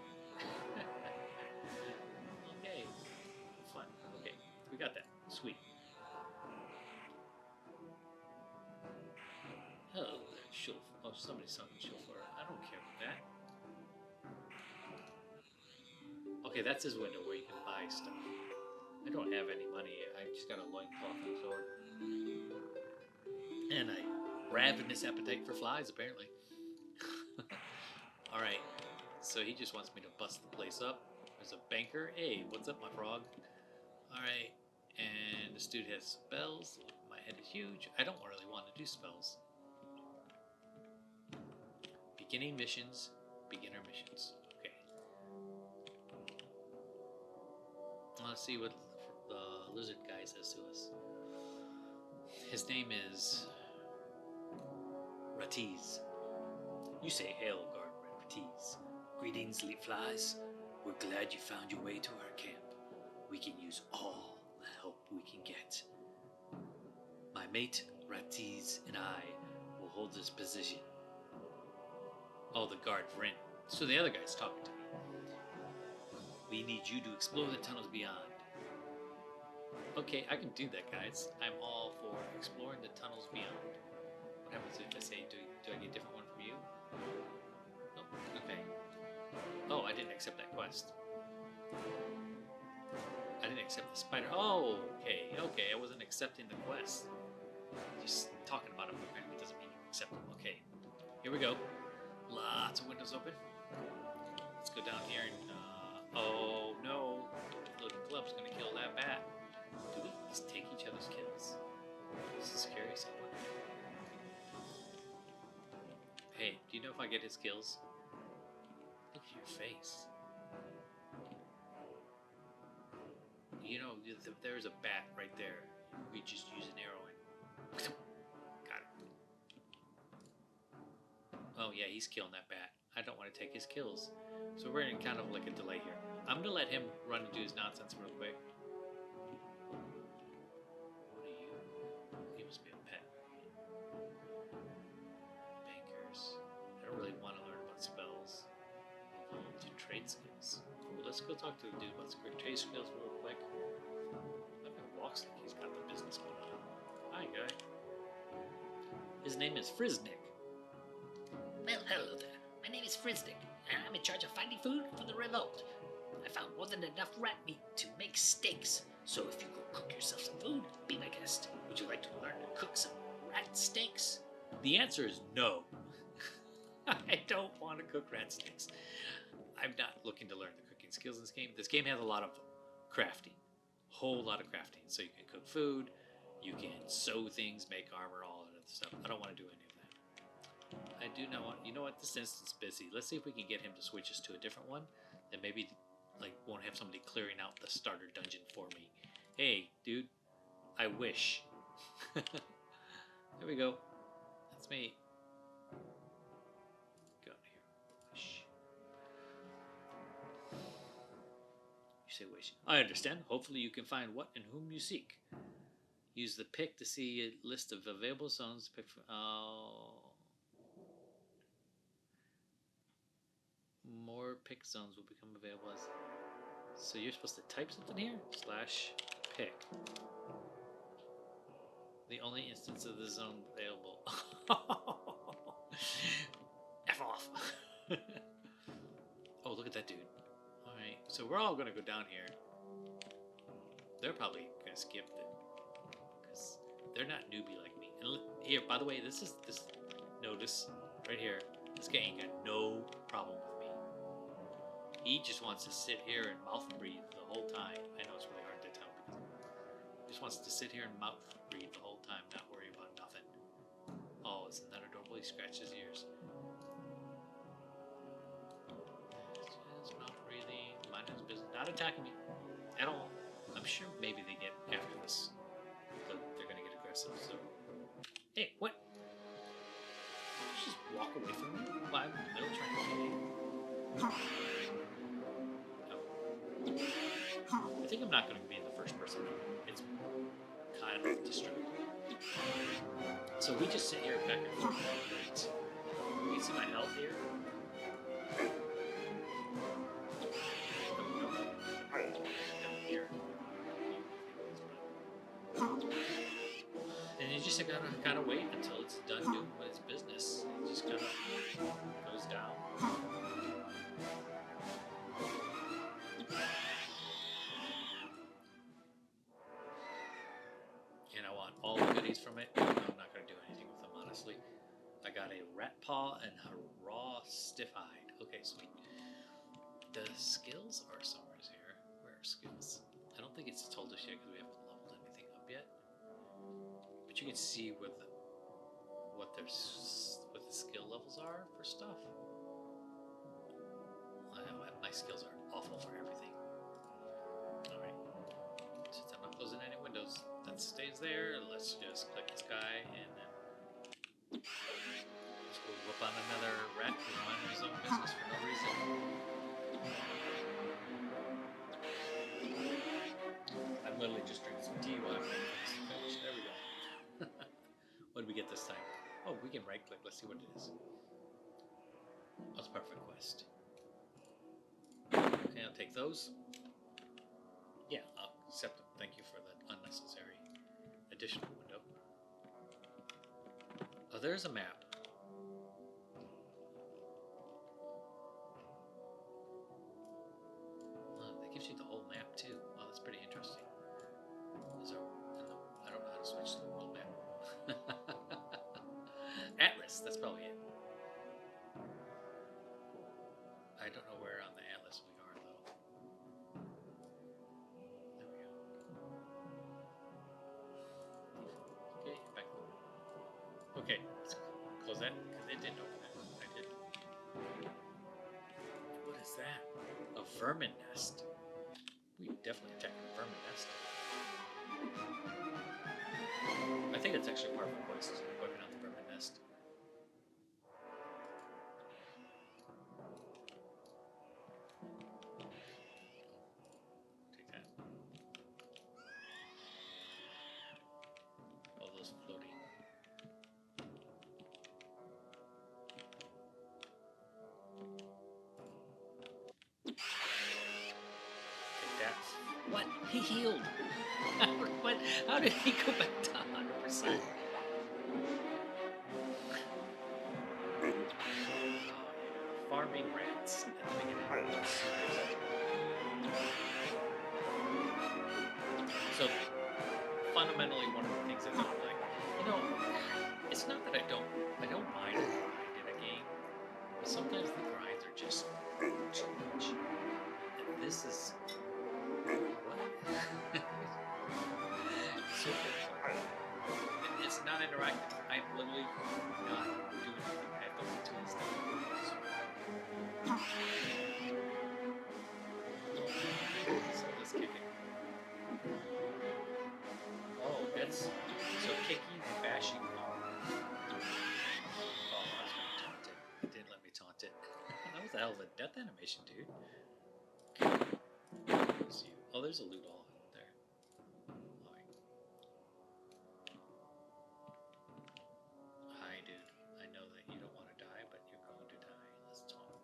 [SPEAKER 1] Okay, fun. Okay, we got that. Sweet. Hello there, Shulf. Oh, somebody's talking Shulfer. I don't care about that. Okay, that's his window where you can buy stuff. I don't have any money. I just got a loincloth and a sword. And a ravenous appetite for flies, apparently. Alright, so he just wants me to bust the place up. There's a banker. Hey, what's up, my frog? Alright, and this dude has spells. My head is huge. I don't really want to do spells. Beginning missions, beginner missions. Okay. Let's see what the lizard guy says to us. His name is Ratiz. You say hail, guard Ratiz. Greetings, leap flies. We're glad you found your way to our camp. We can use all the help we can get. My mate Ratiz and I will hold this position. Oh, the guard Vrin. So the other guy's talking to me. We need you to explore the tunnels beyond. Okay, I can do that, guys. I'm all for exploring the tunnels beyond. What happens if I say, do I get a different one from you? Nope. Okay. Oh, I didn't accept that quest. I didn't accept the spider. Oh, okay. Okay, I wasn't accepting the quest. Just talking about them apparently doesn't mean you accept them. Okay. Here we go. Lots of windows open. Let's go down here and, oh no. Floating club's gonna kill that bat. Do we just take each other's kills? This is scary, someone. Hey, do you know if I get his kills? Look at your face. You know, there's a bat right there. We just use an arrow and... Got it. Oh yeah, he's killing that bat. I don't want to take his kills. So we're in kind of like a delay here. I'm going to let him run and do his nonsense real quick. What are you? He must be a pet. Bankers. I don't really want to learn about spells. To trade skills. Ooh, let's go talk to the dude about trade skills real quick. That guy walks like he's got the business going on. Hi, guy. His name is Friznik.
[SPEAKER 2] Well, hello there. My name is Friznik, and I'm in charge of finding food for the revolt. I found more than enough rat meat to make steaks, so if you go cook yourself some food, be my guest. Would you like to learn to cook some rat steaks?
[SPEAKER 1] The answer is no. I don't want to cook rat steaks. I'm not looking to learn the cooking skills in this game. This game has a lot of crafting. Whole lot of crafting. So you can cook food, you can sew things, make armor, all that other stuff. I don't want to do any of that. I do not want... You know what? This instance is busy. Let's see if we can get him to switch us to a different one. Then maybe like won't have somebody clearing out the starter dungeon for me. Hey, dude. I wish. There we go. That's me. Go here. Wish. You say wish. I understand. Hopefully you can find what and whom you seek. Use the pick to see a list of available zones. Pick from, more pick zones will become available as... So you're supposed to type something here? / pick. The only instance of the zone available. F off. Oh, look at that dude. Alright, so we're all going to go down here. They're probably going I skipped it because they're not newbie like me. And look, here, by the way, this notice right here. This guy ain't got no problem with me. He just wants to sit here and mouth breathe the whole time. I know it's really hard to tell because he just wants to sit here and mouth breathe the whole time, not worry about nothing. Oh, isn't that adorable? He scratched his ears. Just mouth breathing, mind his business, not attacking me at all. I'm sure maybe they get after this. They're gonna get aggressive. So, hey, what? Did you just walk away from me while I'm in the middle trying to kill you? I think I'm not going to be in the first person. It's kind of distracting. So we just sit here back and forth. Great. You can see my health here. Down here. And you just gotta wait until it's done doing its business. It just kind of goes down. And I want all the goodies from it. I'm not going to do anything with them, honestly. I got a rat paw and a raw stiff-eyed. Okay, sweet. The skills are somewhere here. Where are skills? I don't think it's told us yet because we haven't leveled anything up yet. But you can see what the skill levels are for stuff. My skills are awful for everything. Alright. Since I'm not closing any windows, that stays there. Let's just click this guy and then let's go whoop on another rat who's minding his own business for no reason. I'm literally just drinking some tea while I'm waiting for this to finish. There we go. What did we get this time? Oh, we can right click. Let's see what it is. Oh, it's perfect quest. Okay, I'll take those. Yeah, I'll accept them. Thank you for that unnecessary additional window. Oh, there's a map. Oh, that gives you the whole map too. Oh, that's pretty interesting. I don't know how to switch to the world map. Atlas, that's probably it. I don't know where on the atlas we are though. There we go. Okay, back. Okay, let's close that because it didn't open it. I did. What is that? A vermin nest. We definitely attacked a vermin nest. I think it's actually part of the quest, wiping out the vermin nest. Take that. All those floating. Take that. What? He healed. What? How did he go back to 100%? Farming rats at the beginning. So, fundamentally, one of the things I don't like, it's not that I don't mind a grind in a game, but sometimes the grinds are just too much. And this is what? So it's not interactive. I'm literally not doing anything. I have to wait till it's done. So let's kick it. Oh, that's so kicking and bashing. Oh, I was going to taunt it. It didn't let me taunt it. That was a hell of a death animation, dude. Oh, there's a loot all there. Alright. Hi, dude. I know that you don't want to die, but you're going to die. Let's taunt.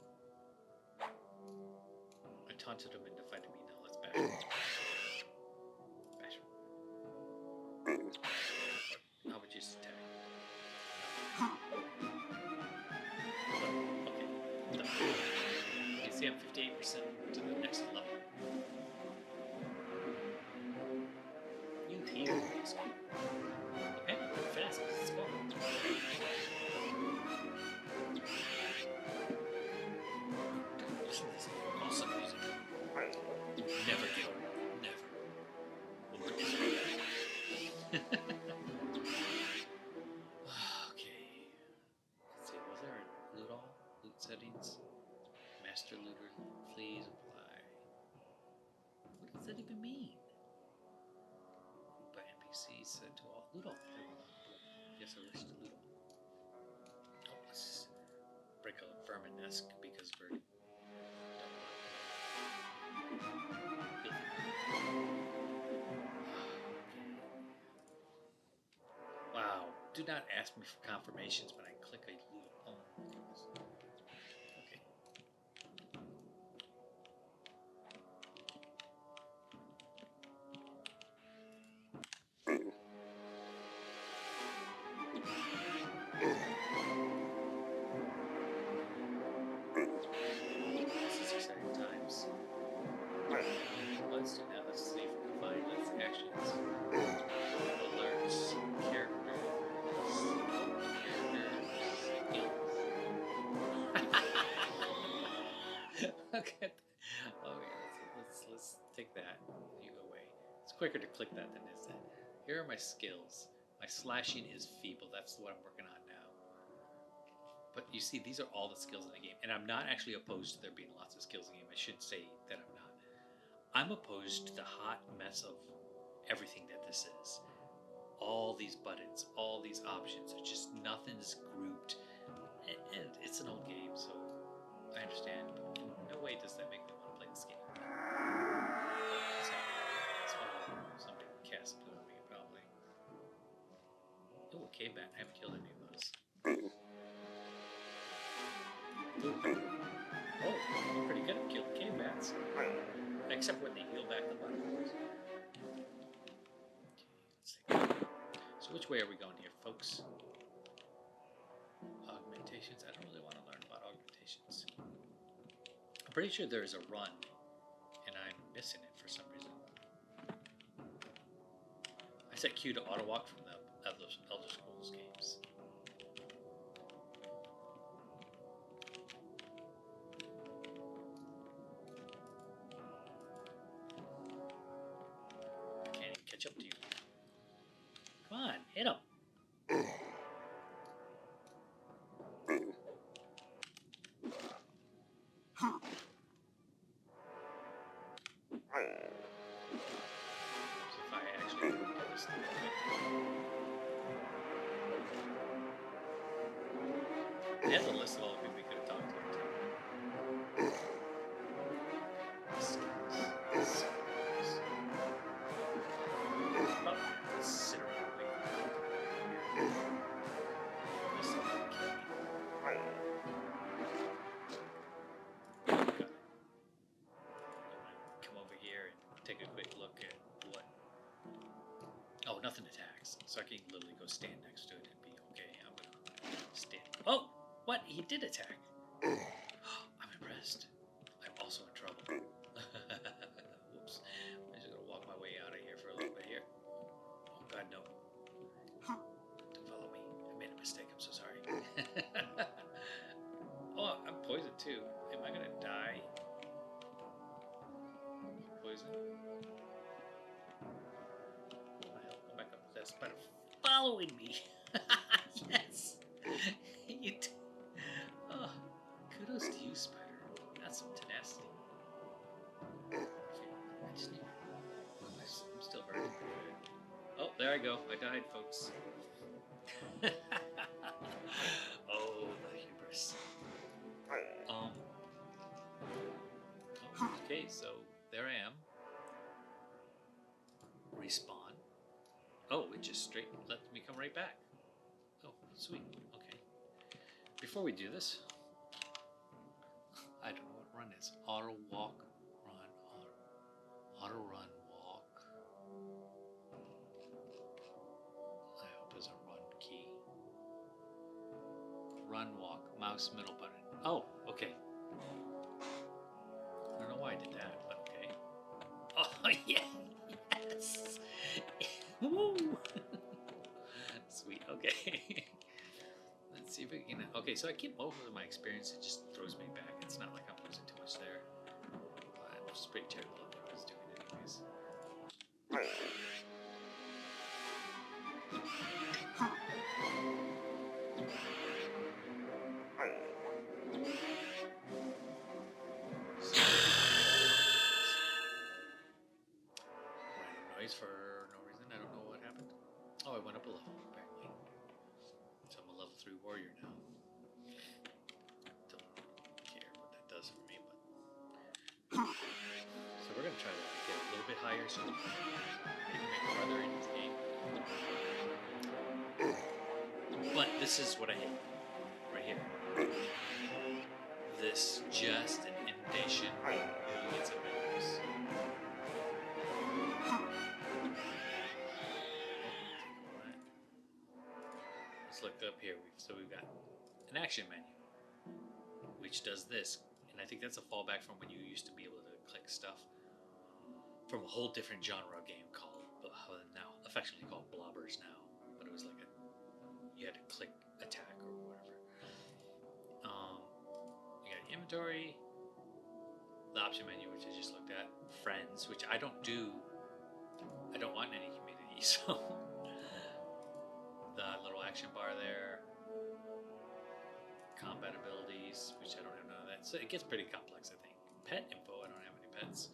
[SPEAKER 1] I taunted him into fighting me. Now let's bash him. Bash him. How about you just attack? Okay. Done. You see I'm 58% to the next level. Okay. Let's see, was there a loot all? Loot settings? Master looter, please apply. What does that even mean? Group by NPCs set to all. Loot all. There we go. Yes, I wish to loot all. Oh, let's break a vermin nest because we're wow. Do not ask me for confirmations when I click a loot. Oh my goodness. Okay. This is exciting times. Let's do that. Let's see if we can find these actions. Alerts. Characters. Okay. Okay. Let's take that. You go away. It's quicker to click that than is that. Here are my skills. My slashing is feeble. That's what I'm working on now. But you see, these are all the skills in the game, and I'm not actually opposed to there being lots of skills in the game. I should say that I'm not. I'm opposed to the hot mess of everything that this is. All these buttons, all these options. It's just nothing's grouped, and it's an old game, so I understand. But in no way does that make me want to play this game. Somebody cast blue on me, probably. Oh, a cave bat. I haven't killed any of those. Ooh. Oh, I'm pretty good at killing cave bats. Except when they heal back the butterflies. Okay, let's see. So which way are we going here, folks? Augmentations. I don't really want to learn about augmentations. I'm pretty sure there's a run, and I'm missing it for some reason. I set Q to auto walk from the Elder Scrolls games. I can't even catch up to you. Come on, hit him. If I actually do this thing they have the list of all the people we could have talked to. Sit around and wait for come over here and take a quick look at what. Oh, nothing attacks, so I can literally go stand next to it and be okay. I'm gonna stand. Oh, what? He did attack. I'm impressed. I'm also in trouble. Whoops. I'm just gonna walk my way out of here for a little bit here. Oh God, no. Don't follow me. I made a mistake. I'm so sorry. Oh, I'm poisoned too. Am I gonna die? Poison? Come back up. That spider following me. Yes. You oh, kudos to you, spider. That's some tenacity. Okay, I just need. I'm still hurting. Oh, there I go. I died, folks. Oh, the hubris. Okay, so there I am. Respawn. Oh, it just straight let me come right back. Oh, sweet. Okay. Before we do this, I don't know what run is. Auto walk, run, auto run, walk. I hope there's a run key. Run, walk, mouse, middle button. Oh, okay. I don't know why I did that, but okay. Oh, yeah. Yes. Woo. Sweet. Okay. Let's see if we can. Okay, so I keep most of my experience. It just throws me back. It's not like I'm losing too much there. I'm just pretty terrible at what I was doing, anyways. higher so you can make further into the game. But this is what I hate right here. This just an inundation of millions of menus. Let's look up here. So we've got an action menu, which does this, and I think that's a fallback from when you used to be able to click stuff from a whole different genre game called now affectionately called Blobbers now, but it was like you had to click attack or whatever. You got inventory, the option menu, which I just looked at, friends, which I don't want any community, so the little action bar there, combat abilities, which I don't have none of that, so it gets pretty complex. I think pet info, I don't have any pets.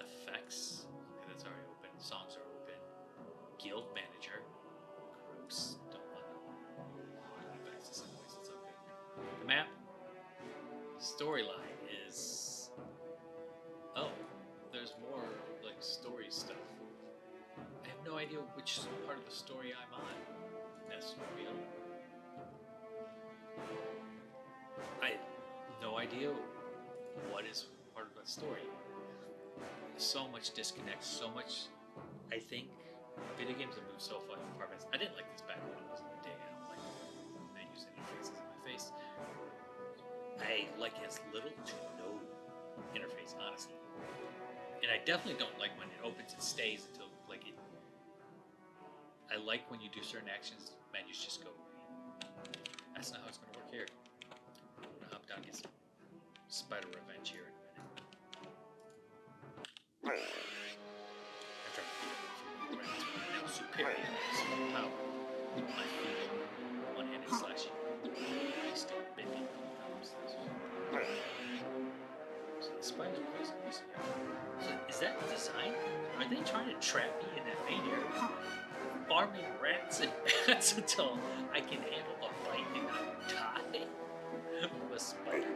[SPEAKER 1] Effects, okay, that's already open. Songs are open. Guild manager, gross, don't want to access anyways, it's okay. The map, storyline is, oh, there's more like story stuff. I have no idea which part of the story I'm on. That's real. I have no idea what is part of the story. So much disconnect, so much. I think video games have moved so far. I didn't like this back when I was in the day. I don't like menus and interfaces in my face. I like as little to no interface, honestly. And I definitely don't like when it opens and stays until like it. I like when you do certain actions, menus just go away. That's not how it's going to work here. I'm going to hop down and get some spider revenge here in a minute. I'm trying to beat up a few more threats, but now superior power. My feet, one-handed slashing. Still bit me. So the spiders are crazy. So is that design? Are they trying to trap me in that main area? Farming rats and bats until I can handle a bite and not die from a spider.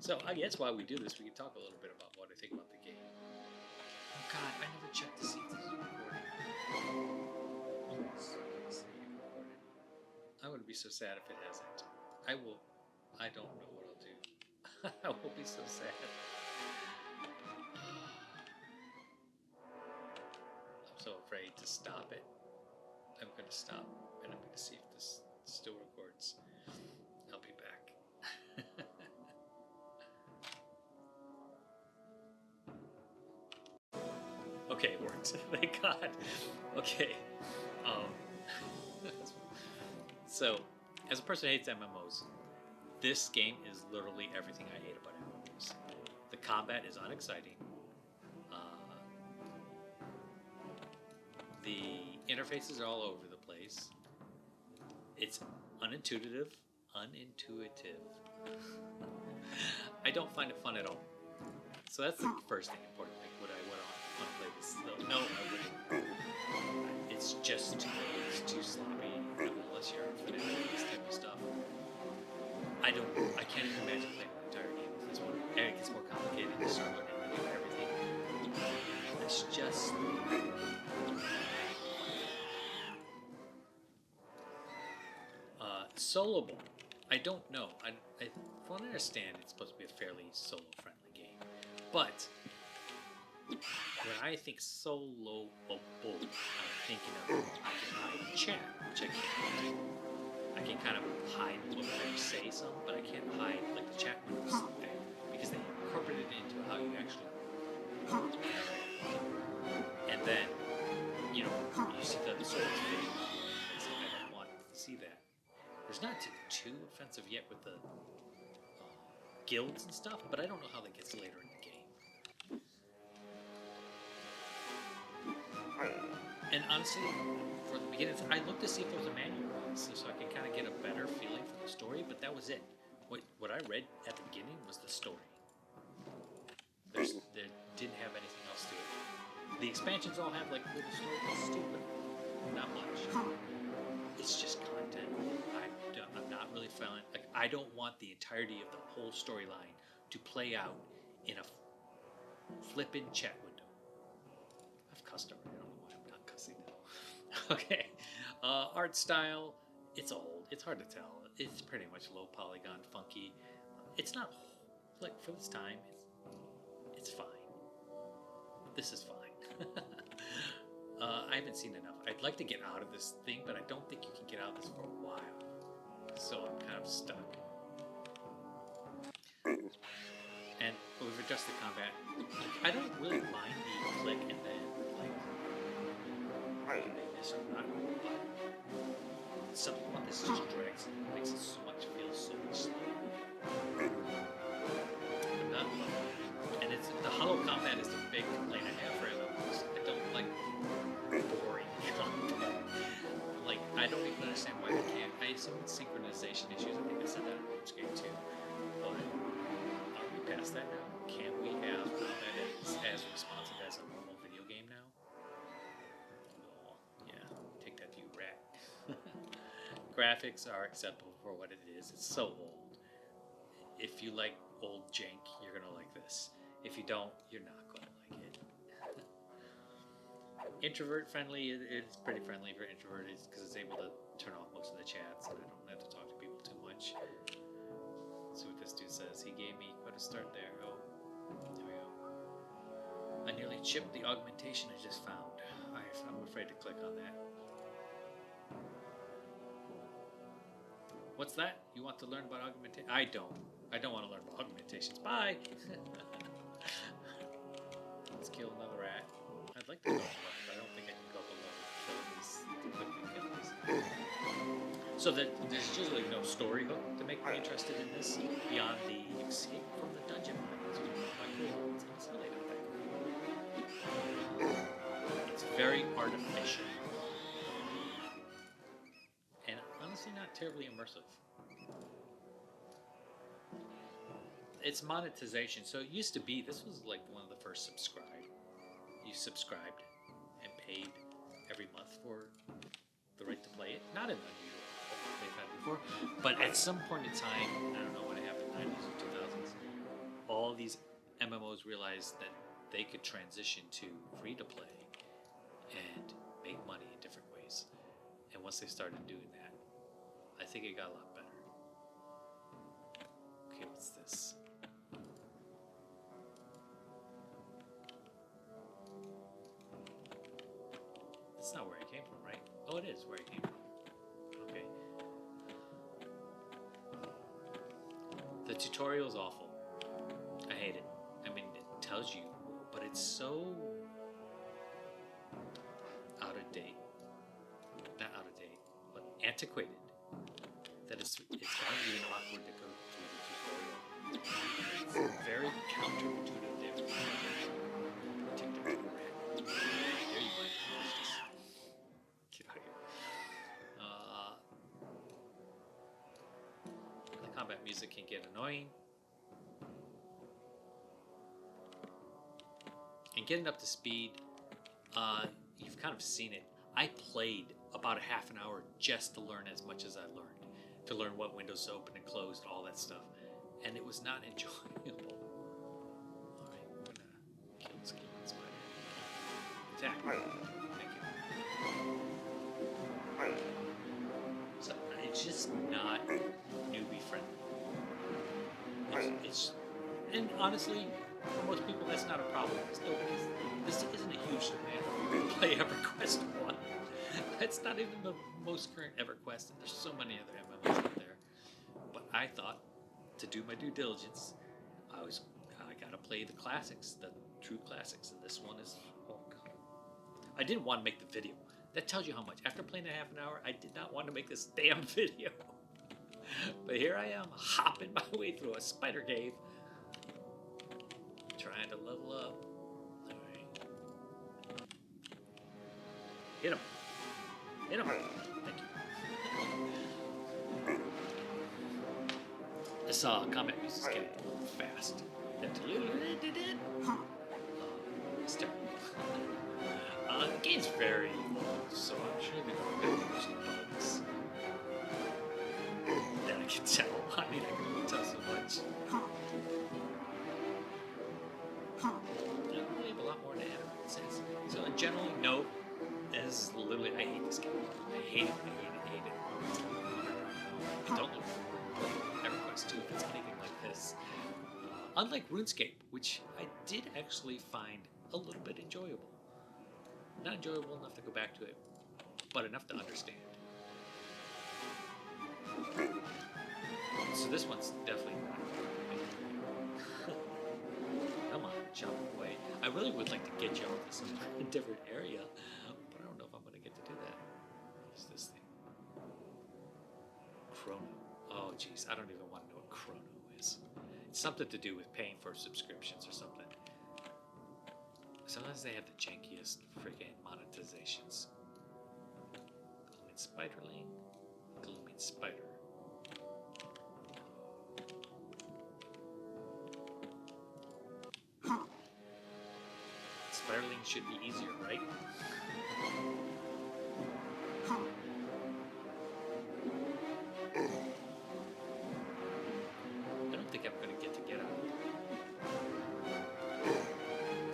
[SPEAKER 1] So I guess while we do this, we can talk a little bit about what I think about the game. Oh God, I never checked to see if this is recording. I would be so sad if it hasn't. I don't know what I'll do. I will be so sad. I'm so afraid to stop it. I'm going to stop and I'm going to see if this still records. I'll be back. Okay, it worked. Thank God. Okay. So, as a person who hates MMOs, this game is literally everything I hate about MMOs. The combat is unexciting. The interfaces are all over the place. It's unintuitive. I don't find it fun at all. So that's the first thing important. Like, would I want to play this? No, I wouldn't. It's just too sloppy. Unless you're a fanatic of this type of stuff. I can't even imagine playing an entire game with this one. And it gets more complicated. You start learning to do everything. It's just. Soloable. I don't know. From what I understand, it's supposed to be a fairly solo-friendly game. But when I think soloable, I'm thinking of I can hide chat, which I can't do. I can kind of hide what I say some, but I can't hide like the chat windows there because they incorporated it into how you actually interact. And then, you see the swords fade. I don't want to see that. There's not too offensive yet with the guilds and stuff, but I don't know how that gets later in the game. And honestly, for the beginning, I looked to see if there was a manual on this so I could kind of get a better feeling for the story, but that was it. What I read at the beginning was the story. There didn't have anything else to it. The expansions all have like little stories, stupid, not much. it's just content. I'm not really feeling like I don't want the entirety of the whole storyline to play out in a flippin' chat window. I've cussed already. I don't know why I'm not cussing now. Okay. Art style, it's old. It's hard to tell. It's pretty much low polygon, funky. It's not like for this time. It's fine. This is fine. I haven't seen enough. I'd like to get out of this thing, but I don't think you can get out of this for a while. So I'm kind of stuck. And we've adjusted combat. I don't really mind the click and then like this or not, but something about this just drags it. It makes it so much feel so much slower. I'm not loving it. And it's the hollow combat is the big complaint I have for MMOs. I don't like boring combat. Like I don't even understand why they can't. I assume it's synchronization issues. I think I said that in RuneScape too. But are we past that now? Can't we have combat as responsive as a normal video game now? Oh, yeah. Take that, you rat. Graphics are acceptable for what it is. It's so old. If you like old jank, you're gonna like this. If you don't, you're not gonna like it. Introvert friendly, it's pretty friendly for introverts because it's able to turn off most of the chats and I don't have to talk to people too much. See what this dude says. He gave me quite a start there. Oh, there we go. I nearly chipped the augmentation I just found. I'm afraid to click on that. What's that? You want to learn about augmentation? I don't want to learn about augmentations. Bye! Let's kill another rat. I'd like to go up, but I don't think I can go up a level to kill these. So there's usually no story hook to make me interested in this beyond the escape from the dungeon. It's really not that cool. It's very artificial. And honestly not terribly immersive. It's monetization. So it used to be, this was like one of the first subscribe. You subscribed and paid every month for the right to play it. Not an unusual they've had before. But at some point in time, I don't know when it happened, 90s or 2000s, all these MMOs realized that they could transition to free to play and make money in different ways. And once they started doing that, I think it got a lot better. Okay, what's this? That's not where it came from, right? Oh, it is where it came from. Okay. The tutorial is awful. I hate it. I mean, it tells you, but it's so out of date. Not out of date, but antiquated. That it's kind of even awkward to go through the tutorial. It's very counterintuitive. There you go. Get out of here. The combat music can get annoying. And getting up to speed, you've kind of seen it. I played about a half an hour just to learn as much as I learned. To learn what windows open and closed, all that stuff. And it was not enjoyable. Alright, I'm gonna kill this spider. Attack. Thank you. So it's just not newbie friendly. It's and honestly, for most people that's not a problem. This isn't a huge demand to play Everquest 1. That's not even the most current Everquest, and there's so many other MMOs out there. But I thought, to do my due diligence, I gotta play the classics, the true classics, and this one is, oh god. I didn't want to make the video. That tells you how much. After playing a half an hour, I did not want to make this damn video. But here I am, hopping my way through a spider cave, trying to level up. Alright. Hit him. Hit him. Thank you. This combat music is getting a little fast. It's terrible. The game's very old, so I'm sure they're going to some bugs. can tell. I mean, I can only tell so much. I believe a lot more than it says. So, generally, no. As literally, I hate this game. I hate it. I hate it. I hate it. I don't look for Everquest 2 if it's anything like this. Unlike RuneScape, which I did actually find a little bit enjoyable. Not enjoyable enough to go back to it, but enough to understand. So this one's definitely not. Come on, jump away. I really would like to get you off this in a different area, but I don't know if I'm going to get to do that. What is this thing? Chrono. Oh, jeez. I don't even want to know what Chrono is. It's something to do with paying for subscriptions or something. Sometimes they have the jankiest freaking monetizations. Glooming Spiderling. Glooming Spider. Spiderling should be easier, right? I don't think I'm going to get out of it.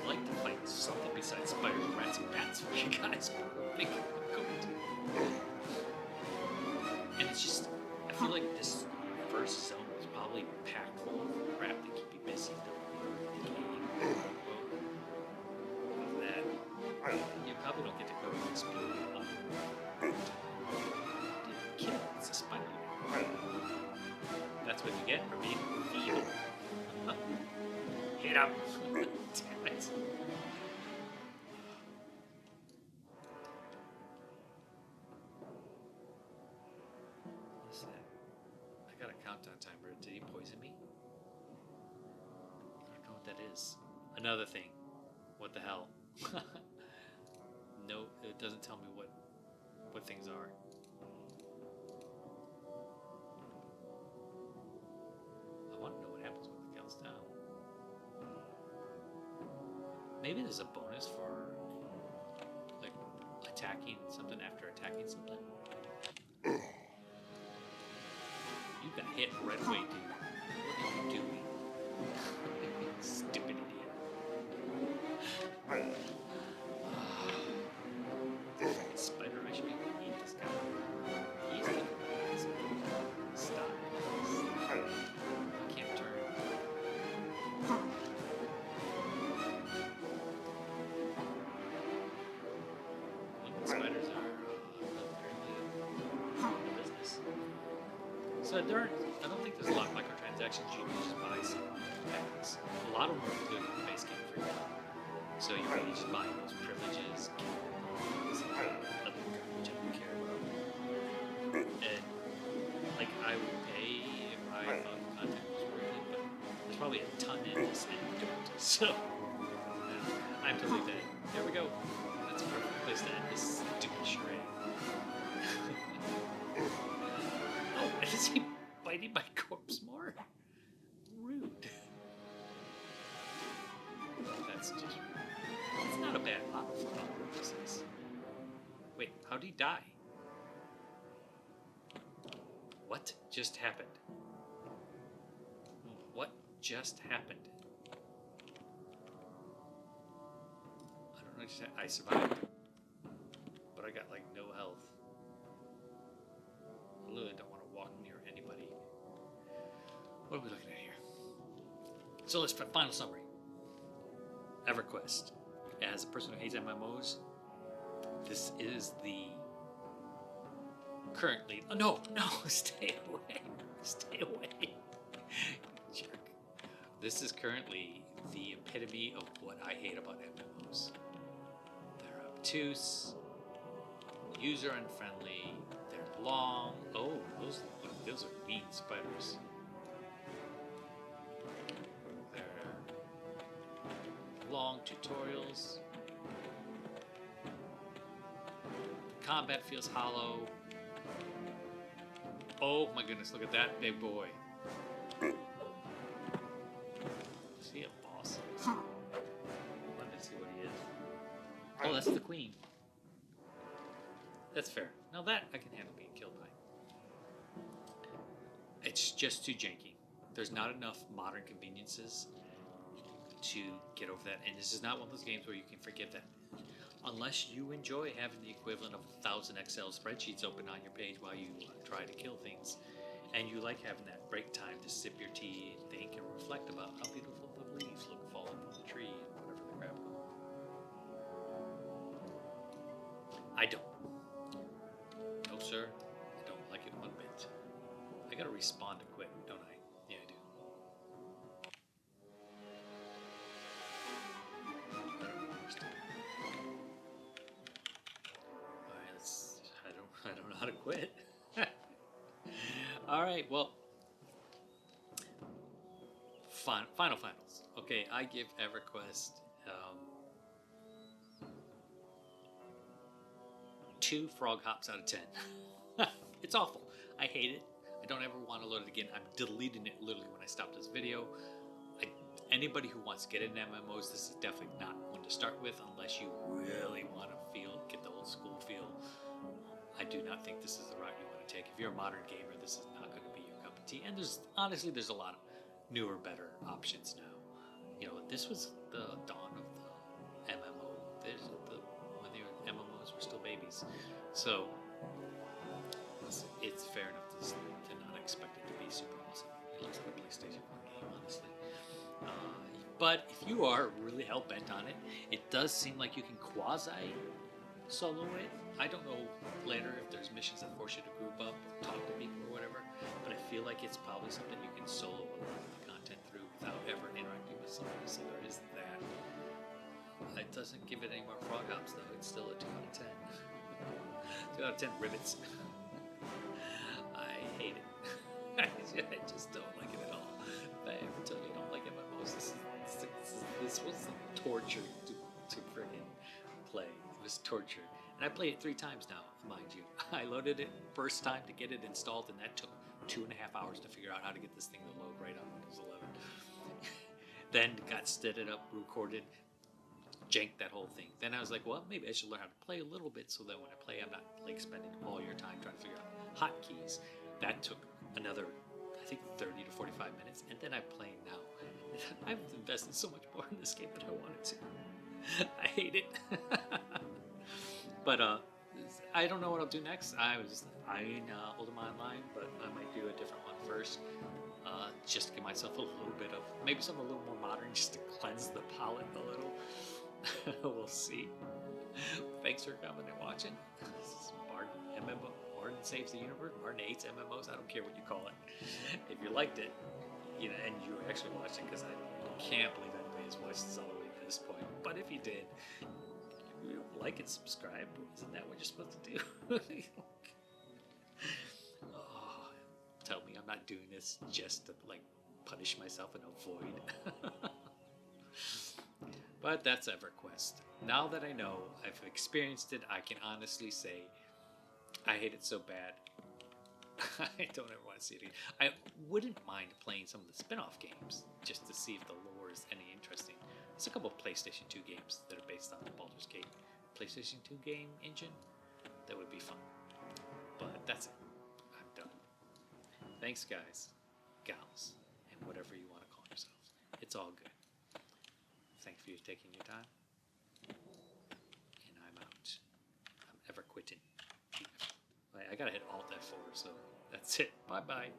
[SPEAKER 1] I'd like to fight something besides spiders, rats, and bats for you guys, but I don't think I'm going to. And it's just, I feel like this first zone is probably packed full of crap to keep you busy. You probably don't get to go and explore a lot. Kill it, it's a spider. That's what you get for being evil. Hit him! Damn it. What's that? I got a countdown timer. Did he poison me? I don't know what that is. Another thing. What the hell? No, it doesn't tell me what things are. I want to know what happens when it counts down. Maybe there's a bonus for like attacking something after attacking something. You got hit right away, dude. What are you doing? Stupid idiot. Spider, I should be able to eat this guy. He's looking amazing. Stop. I can't turn. Spiders are apparently business. So I don't think there's a lot of microtransactions. You can just buy some packs. A lot of them are included in the base game for you. So you really just buy those privileges, other garbage I don't care about. And like I would pay if I thought the content was worth it, but there's probably a ton in this and don't. So I have to leave that. There we go. That's a perfect place to end this stupid charade. Oh, is he biting my corpse more? Rude. That's just rude. It's not a bad model for all purposes. Wait, how'd he die? What just happened? What just happened? I don't know. I survived, but I got like no health. I literally don't want to walk near anybody. What are we looking at here? So let's final summary. Everquest. As a person who hates MMOs, this is the currently. Oh, no, stay away, stay away, jerk. This is currently the epitome of what I hate about MMOs. They're obtuse, user unfriendly. They're long. Oh, those are mean spiders. Long tutorials. The combat feels hollow. Oh my goodness, look at that big boy. Is he a boss? Let me see what he is. Oh, that's the queen. That's fair. Now that I can handle being killed by. it's just too janky. There's not enough modern conveniences to get over that, and this is not one of those games where you can forgive that. Unless you enjoy having the equivalent of 1,000 Excel spreadsheets open on your page while you try to kill things, and you like having that break time to sip your tea and think and reflect about how beautiful the leaves look falling from the tree and whatever the crap. I don't. No, sir. I don't like it one bit. I gotta respawn to quit, don't I? Yeah, I do. Alright, let's. I don't know how to quit. Alright, well. Finals. Okay, I give Everquest 2 frog hops out of 10. It's awful. I hate it. I don't ever want to load it again. I'm deleting it literally when I stop this video. Anybody who wants to get into MMOs, this is definitely not one to start with unless you really want to get the old school feel. I do not think this is the route you want to take. If you're a modern gamer, this is not going to be your cup of tea. And there's a lot of newer, better options now. You know, this was the dawn of the MMO. When the MMOs were still babies. So it's fair enough to not expect it to be super awesome. It looks like a PlayStation 1 game, honestly. But if you are really hell-bent on it, it does seem like you can quasi-solo it. I don't know later if there's missions that force you to group up or talk to people or whatever, but I feel like it's probably something you can solo a lot of the content through without ever interacting with somebody, so there is that. It doesn't give it any more frog hops, though. It's still a 2 out of 10. 2 out of 10 rivets. I hate it. I just don't like it at all. If I ever tell you I don't like MMOs, this was torture to friggin' play. It was torture. And I played it 3 times now, mind you. I loaded it first time to get it installed, and that took 2.5 hours to figure out how to get this thing to load right on Windows 11. Then got set it up, recorded, janked that whole thing. Then I was like, well, maybe I should learn how to play a little bit so that when I play, I'm not like spending all your time trying to figure out hotkeys. That took another, I think, 30 to 45 minutes, and then I'm playing now. I've invested so much more in this game than I wanted to. I hate it. But I don't know what I'll do next. I was eyeing Ultima Online, but I might do a different one first. Just to give myself a little bit of, maybe something a little more modern, just to cleanse the palate a little. We'll see. Thanks for coming and watching. This is Martin, MMO. Martin Saves the Universe. Martin hates MMOs. I don't care what you call it. If you liked it, you know, and you actually watched it, because I can't believe anybody has watched this all the way to this point. But if you did, like and subscribe. Isn't that what you're supposed to do? Oh, tell me I'm not doing this just to like punish myself and avoid. But that's Everquest. Now that I know, I've experienced it, I can honestly say I hate it so bad. I don't ever want to see it again. I wouldn't mind playing some of the spin-off games just to see if the lore is any interesting. There's a couple of PlayStation 2 games that are based on the Baldur's Gate PlayStation 2 game engine. That would be fun. But that's it. I'm done. Thanks, guys, gals, and whatever you want to call yourselves. It's all good. Thanks for you taking your time. And I'm out. I'm ever quitting. I gotta hit Alt F4, so that's it. Bye-bye.